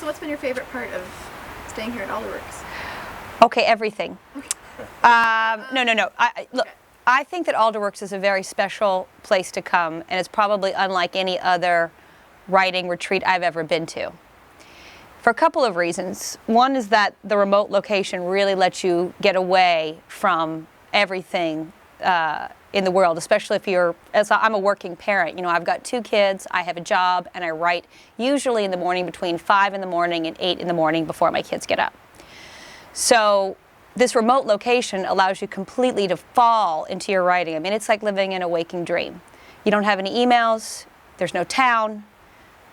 So what's been your favorite part of staying here at Alderworks? Okay, everything. No. Look, I think that Alderworks is a very special place to come, and it's probably unlike any other writing retreat I've ever been to. For a couple of reasons. One is that the remote location really lets you get away from everything in the world, especially if I'm a working parent. You know, I've got 2 kids, I have a job, and I write usually in the morning between 5 in the morning and 8 in the morning before my kids get up. So this remote location allows you completely to fall into your writing. I mean, it's like living in a waking dream. You don't have any emails, there's no town,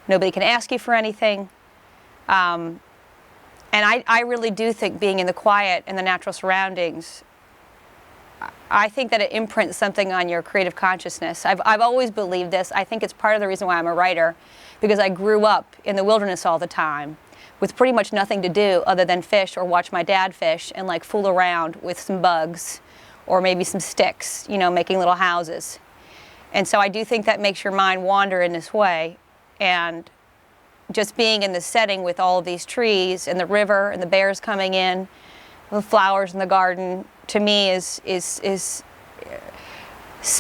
nobody can ask you for anything. And I really do think being in the quiet and the natural surroundings, I think that it imprints something on your creative consciousness. I've always believed this. I think it's part of the reason why I'm a writer, because I grew up in the wilderness all the time with pretty much nothing to do other than fish or watch my dad fish and like fool around with some bugs or maybe some sticks, you know, making little houses. And so I do think that makes your mind wander in this way. And just being in the setting with all of these trees and the river and the bears coming in, the flowers in the garden, to me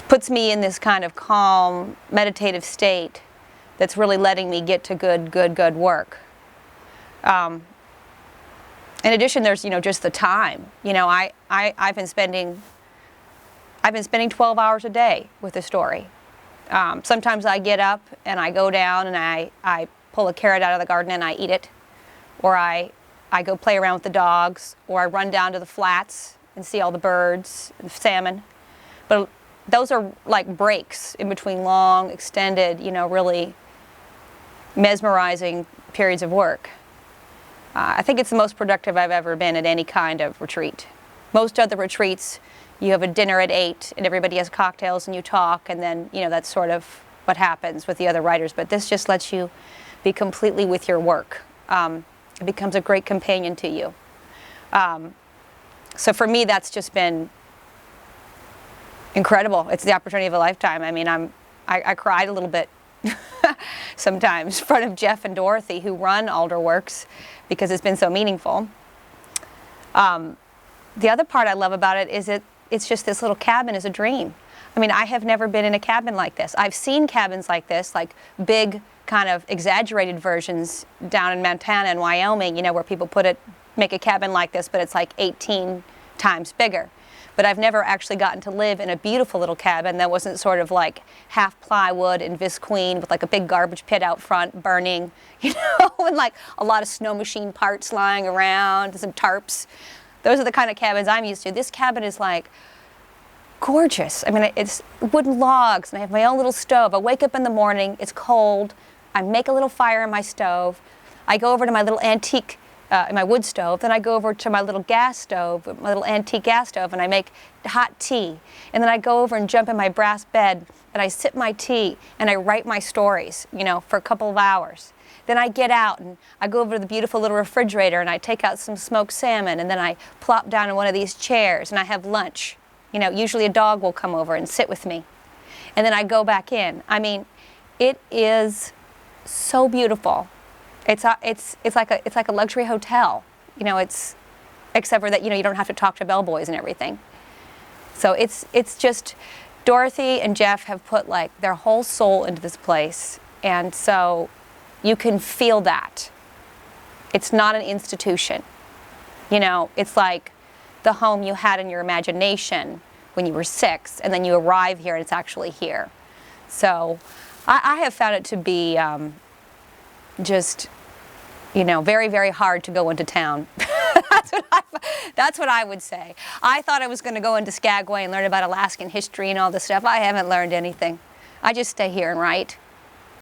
puts me in this kind of calm, meditative state that's really letting me get to good work. In addition, there's, you know, just the time. You know, I've been spending 12 hours a day with a story. Sometimes I get up and I go down and I pull a carrot out of the garden and I eat it, or I go play around with the dogs, or I run down to the flats and see all the birds and salmon. But those are like breaks in between long, extended, you know, really mesmerizing periods of work. I think it's the most productive I've ever been at any kind of retreat. Most other retreats, you have a dinner at 8 and everybody has cocktails and you talk, and then, you know, that's sort of what happens with the other writers. But this just lets you be completely with your work. It becomes a great companion to you. So for me, that's just been incredible. It's the opportunity of a lifetime. I mean, I cried a little bit sometimes in front of Jeff and Dorothy, who run Alderworks, because it's been so meaningful. The other part I love about it is it's just this little cabin is a dream. I mean, I have never been in a cabin like this. I've seen cabins like this, like big kind of exaggerated versions down in Montana and Wyoming, you know, where people make a cabin like this, but it's like 18 times bigger. But I've never actually gotten to live in a beautiful little cabin that wasn't sort of like half plywood and visqueen with like a big garbage pit out front burning, you know, and like a lot of snow machine parts lying around, some tarps. Those are the kind of cabins I'm used to. This cabin is like gorgeous. I mean, it's wooden logs, and I have my own little stove. I wake up in the morning, it's cold, I make a little fire in my stove, I go over to my little antique my wood stove, then I go over to my little gas stove, my little antique gas stove, and I make hot tea. And then I go over and jump in my brass bed, and I sip my tea, and I write my stories, you know, for a couple of hours. Then I get out, and I go over to the beautiful little refrigerator, and I take out some smoked salmon, and then I plop down in one of these chairs, and I have lunch. You know, usually a dog will come over and sit with me. And then I go back in. I mean, it is so beautiful. It's like a luxury hotel, you know. Except for that, you know, you don't have to talk to bellboys and everything. So it's just, Dorothy and Jeff have put like their whole soul into this place, and so you can feel that. It's not an institution, you know. It's like the home you had in your imagination when you were 6, and then you arrive here and it's actually here. So I have found it to be just, you know, very, very hard to go into town. That's what I would say. I thought I was going to go into Skagway and learn about Alaskan history and all this stuff. I haven't learned anything. I just stay here and write.